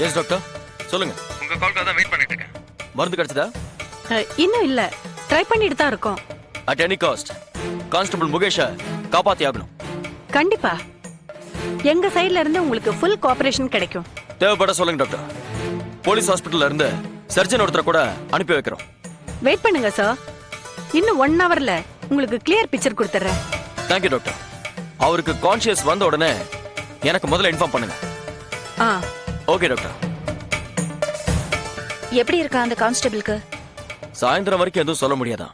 Yes doctor, சொல்லுங்க. உங்க கால்க்காக தான் வெயிட் பண்ணிட்டு இருக்கேன். மருந்து கிடைச்சதா? இன்னும் இல்ல, ட்ரை பண்ணிட்டு தான் இருக்கோம். At any cost constable Mukesh காப்பாத்தி ஆகணும். கண்டிப்பா எங்க சைடுல இருந்து உங்களுக்கு ஃபுல் கோஆபரேஷன் கிடைக்கும். தேவைப்பட சொல்லுங்க டாக்டர். போலீஸ் ஹாஸ்பிட்டல்ல இருந்து சர்ஜன் ஒருத்தரை கூட அனுப்பி வைக்கிறோம். வெயிட் பண்ணுங்க சார், இன்னும் 1 ஹவர்ல உங்களுக்கு கிளியர் பிக்சர் கொடுத்துறேன். Thank you doctor. அவருக்கு கான்ஷியஸ் வந்த உடனே எனக்கு முதல்ல இன்ஃபார்ம் பண்ணுங்க. Okay doctor. எப்படி இருக்கா அந்த கான்ஸ்டபிளுக்கு? சாயந்தரம் வரைக்கும் எதுவும் சொல்ல முடியாதான்.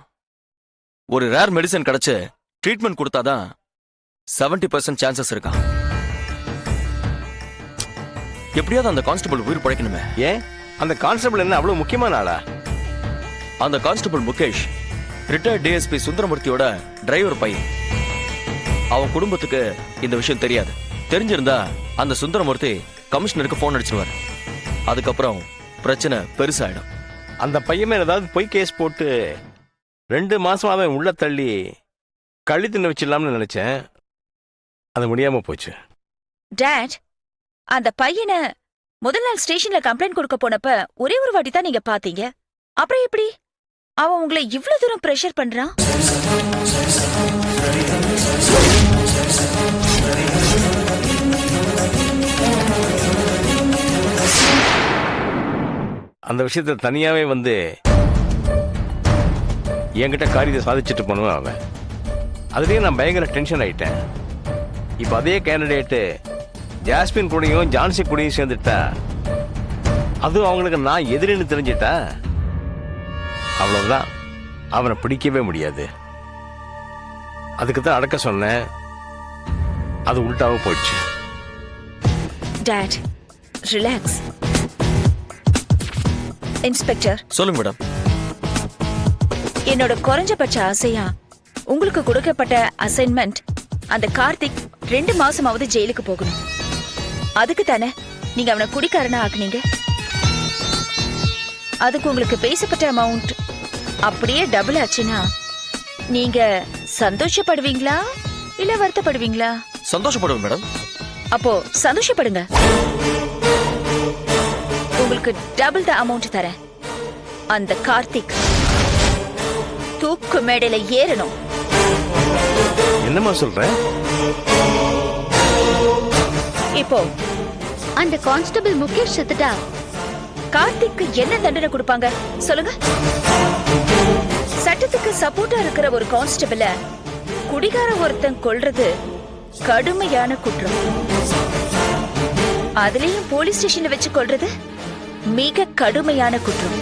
ஒரு ரேர் மெடிசன் கிடைச்சு ட்ரீட்மெண்ட் கொடுத்தாதான் 70% சான்சஸ் இருக்கா. எப்படியாவது அந்த கான்ஸ்டபிள் உயிர் பழைக்கணுமே. ஏன் அந்த கான்ஸ்டபிள் என்ன அவ்வளவு முக்கியமான ஆளா? அந்த கான்ஸ்டபிள் முகேஷ் ரிட்டையர்ட் டிஎஸ்பி சுந்தரமூர்த்தியோட டிரைவர் பையன். அவன் குடும்பத்துக்கு இந்த விஷயம் தெரியாது. தெரிஞ்சிருந்தா அந்த சுந்தரமூர்த்தி கமிஷனருக்கு போன் அடிச்சிருவாரு. அதுக்கப்புறம் பிரச்சனை பெருசாயிடும். அந்த பையன் மேல ஏதாவது பொய் கேஸ் போட்டு 2 மாசமா அவன் உள்ள தள்ளி கழி தின்ன வச்சிடலாம்னு நினைச்சேன். அது முடியாம போச்சு. டாட், அந்த பையனை முதல் நாள் ஸ்டேஷன்ல கம்ப்ளைண்ட் கொடுக்க போனப்ப ஒரே ஒரு வாட்டி தான் நீங்க பாத்தீங்க. அப்புறம் எப்படி அவன் உங்களை இவ்ளோ தூரம் பிரஷர் பண்றான்? அந்த விஷயத்துல தனியாவே வந்து என்கிட்ட காரியத்தை சாதிச்சுட்டு போனவன் அவன். அதுலயே நான் பயங்கர டென்ஷன் ஆயிட்டேன். இப்ப அதே கேண்டிடேட்டு ஜாஸ்மின் கூடயும் ஜான்சி கூடயும் சேர்ந்துட்டா, அதுவும் அவங்களுக்கு நான் எதிரின்னு தெரிஞ்சிட்டா, அவ்வளவுதான். அவனை பிடிக்கவே முடியாது. அதுக்கு தான் அடக்க சொன்னேன். அது உள்டாவே போயிடுச்சு. Dot, relax. இன்ஸ்பெக்டர், சொல்லுங்க மேடம். என்னோட குறைஞ்சபட்ச ஆசையா உங்களுக்கு கொடுக்கப்பட்ட அசைன்மெண்ட் அந்த கார்த்திக் 2 மாசமாவது ஜெயிலுக்கு போகணும். அதுக்கு தானே நீங்க அவனை குடிக்காரனா ஆக்குனீங்க. அதுக்கு உங்களுக்கு பேசப்பட்ட அமௌண்ட் அப்படியே டபுள் ஆச்சுன்னா நீங்க சந்தோஷப்படுவீங்களா இல்ல வருத்தப்படுவீங்களா? சந்தோஷப்படுவேன் மேடம். அப்போ சந்தோஷப்படுங்க. உங்களுக்கு டபுள் த அமௌண்ட் தரேன். அந்த கார்த்திக் தூக்கு மேடையில ஏறணும். என்னமா சொல்ற? இப்போ அந்த கான்ஸ்டபிள் முகேஷ் செத்துட்டா கார்த்திக்கு என்ன தண்டனை கொடுப்பாங்க சொல்லுங்க? சட்டத்துக்கு சப்போர்ட்டா இருக்கிற ஒரு கான்ஸ்டபிள குடிகார ஒருத்தன் கொல்றது கடுமையான குற்றம். அதுலயும் போலீஸ் ஸ்டேஷன்ல வச்சு கொல்றது மிக கடுமையான குற்றம்.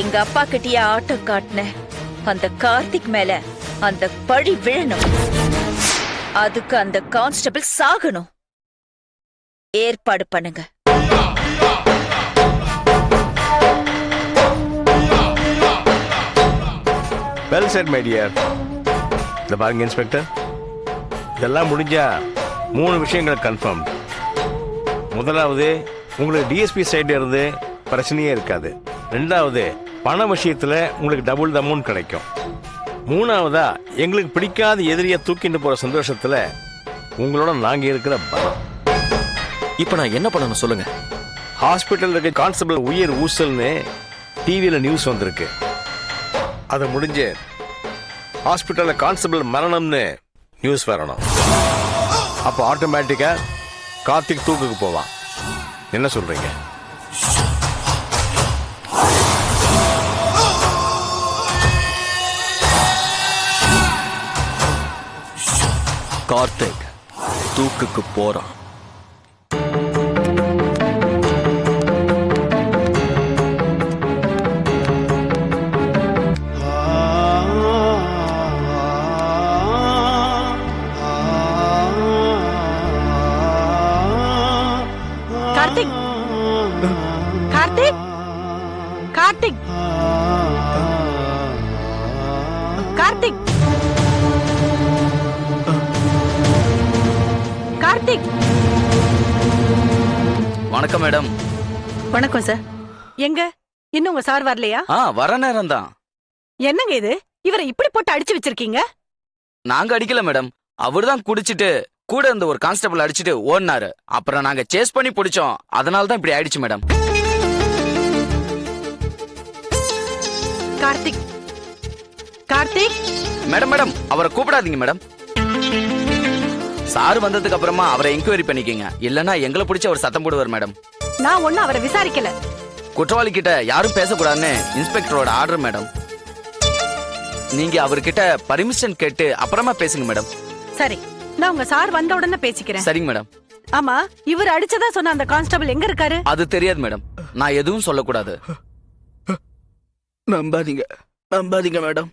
எங்க அப்பா கிட்டிய ஆட்டம் காட்டின அந்த கார்த்திக் மேல அந்த பழி விழணும். அதுக்கு அந்த கான்ஸ்டபிள் சாகணும். ஏற்பாடு பண்ணுங்க. Well set my dear. இந்த பாருங்க இன்ஸ்பெக்டர், இதெல்லாம் முடிஞ்சா 3 விஷயங்கள் கன்ஃபார்ம். முதலாவது, உங்களுக்கு டிஎஸ்பி சைடு இருந்து பிரச்சனையே இருக்காது. 2வது, பண விஷயத்துல உங்களுக்கு டபுள் த அமௌண்ட் கிடைக்கும். 3வதா, எங்களுக்கு பிடிக்காத எதிரியை தூக்கிட்டு போற சந்தோஷத்துல உங்களோட நாங்க இருக்கிற பலம். இப்ப நான் என்ன பண்ணணும் சொல்லுங்க? ஹாஸ்பிட்டல் இருக்க கான்ஸ்டபிள் உயிர் ஊசல்னு டிவியில நியூஸ் வந்திருக்கு. அது முடிஞ்சு ஹாஸ்பிட்டல்ல கான்ஸ்டபிள் மரணம்னு நியூஸ் வரணும். அப்போ ஆட்டோமேட்டிக்கா கார்த்திக் தூக்குக்கு போவான். என்ன சொல்றீங்க? கார்த்திக் தூக்குக்கு போறான். கார்த்திக், கார்த்திக், கார்த்திக், கார்த்திக், கார்த்திக். வணக்கம் மேடம். வணக்கம் சார். எங்க இன்னும் உங்க சார் வரலையா? வர நேரம் தான். என்னங்க இது, இவரை இப்படி போட்டு அடிச்சு வச்சிருக்கீங்க? நாங்க அடிக்கல மேடம், அவர்தான் குடிச்சிட்டு கூட இருந்த ஒரு கான்ஸ்டபிள் அடிச்சுட்டு ஓடினாரு. அப்புறம் நாங்க சேஸ் பண்ணி பிடிச்சோம். அதனால தான் இப்படி ஆயிடுச்சு madam. Karthik Karthik madam madam அவரை கூப்பிடாதீங்க மேடம். சார் வந்ததுக்கு அப்புறமா அவரை என்கொயரி பண்ணிக்கங்க. இல்லனா எங்களை பிடிச்சி அவர் சத்தம் போடுவார் மேடம். நான் ஒன்னும் அவரை விசாரிக்கல. குற்றவாளி கிட்ட யாரும் பேசக்கூடாதுன்னு இன்ஸ்பெக்டரோட ஆர்டர் மேடம். நீங்க அவர்கிட்ட பர்மிஷன் கேட்டு அப்புறமா பேசுங்க மேடம். சரி, நான் உங்க சார் வந்த உடனே பேசிக்கிறேன். சரிங்க மேடம். ஆமா, இவர் அடிச்சதா சொன்ன அந்த கான்ஸ்டபிள் எங்க இருக்காரு? அது தெரியாது மேடம். நான் எதுவும் சொல்லக்கூடாது. நம்பாதீங்க நம்பாதீங்க மேடம்,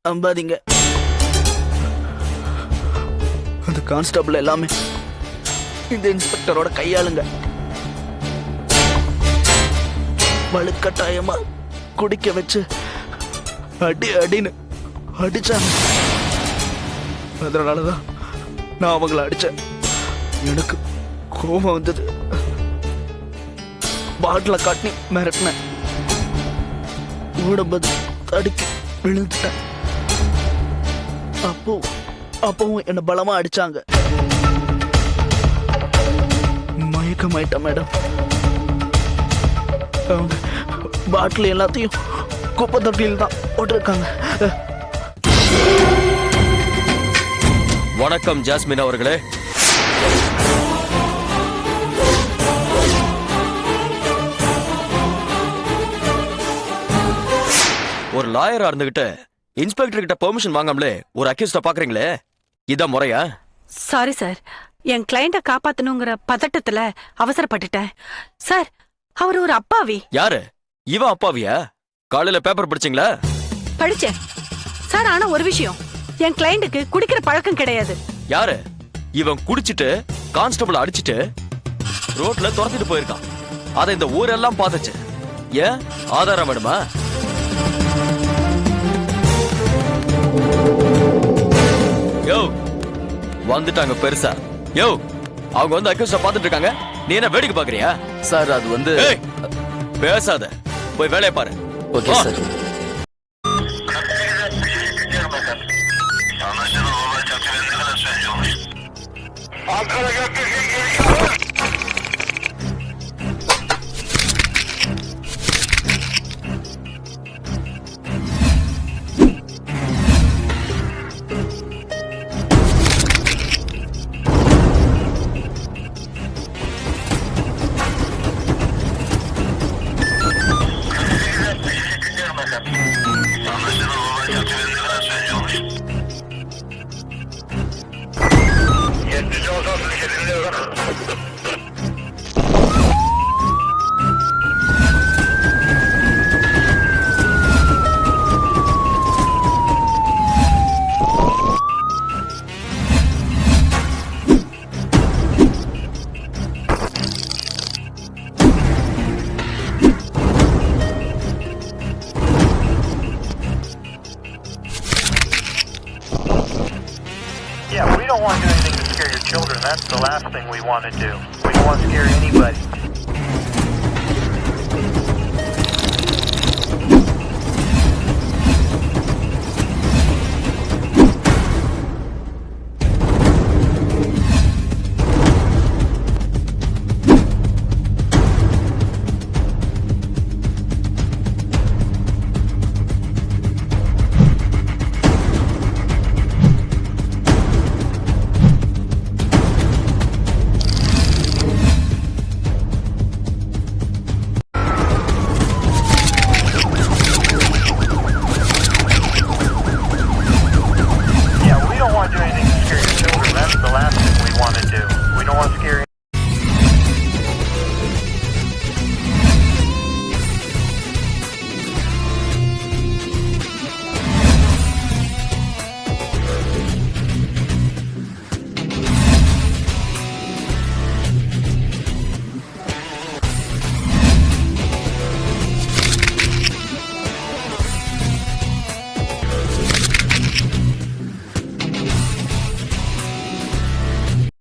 நம்பாதீங்க. அந்த கான்ஸ்டபிள் எல்லாமே இந்த இன்ஸ்பெக்டரோட கையாளுங்க. வலுக்கட்டாயமா குடிக்க வச்சு அடி அடின்னு அடிச்சாங்க. அதனாலதான் நான் அவங்கள அடிச்சேன். எனக்கு கோபம் வந்தது. பாட்டில காட்டி மிரட்டினேன். ஓடும்போது தடுக்கி விழுந்துட்டேன். அப்பவும் என்ன பலமா அடிச்சாங்க. மயக்கமாயிட்டேன் மேடம். அவங்க பாட்டில் எல்லாத்தையும் குப்பை தொட்டியில் தான் போட்டிருக்காங்க. வணக்கம் ஜாஸ்மின் அவர்களே. ஒரு லாயரா இருந்துகிட்டு இன்ஸ்பெக்டர் கிட்ட பெர்மிஷன் வாங்காமலே ஒரு அக்யூஸ்ட பாக்குறீங்களே, இதான் முறையா? சாரி சார், என் கிளைண்ட காப்பாத்தணுங்கிற பதட்டத்துல அவசரப்பட்டுட்டேன் சார். அவர் ஒரு அப்பாவி. யாரு இவன் அப்பாவியா? காலையில பேப்பர் படிச்சீங்களா? படிச்சேன் சார். ஆனா ஒரு விஷயம், என் கிளைண்டுக்கு குடிக்கிற பழக்கம் கிடையாது. யாரு இவன்? குடிச்சிட்டு கான்ஸ்டபிள் அடிச்சிட்டு ரோட்ல துரத்திட்டு போயிருக்கான். அதை இந்த ஊரெல்லாம் பார்த்துச்சு. ஏன் ஆதாரம் வேணுமா? யோ வந்துட்டாங்க பெருசா. யோ அவங்க வந்து அக்யூஸ்ட பாத்துட்டு இருக்காங்க, நீ என்ன வேடிக்கை பாக்குறியா? சார் அது வந்து பேசாத, போய் வேலையை பாரு. Okay sir. Yeah, we don't want to do anything to scare your children. That's the last thing we want to do. We don't want to scare anybody.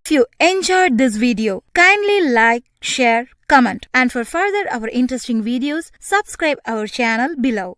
If you enjoyed this video, kindly like, share, comment, and for further our interesting videos, subscribe our channel below.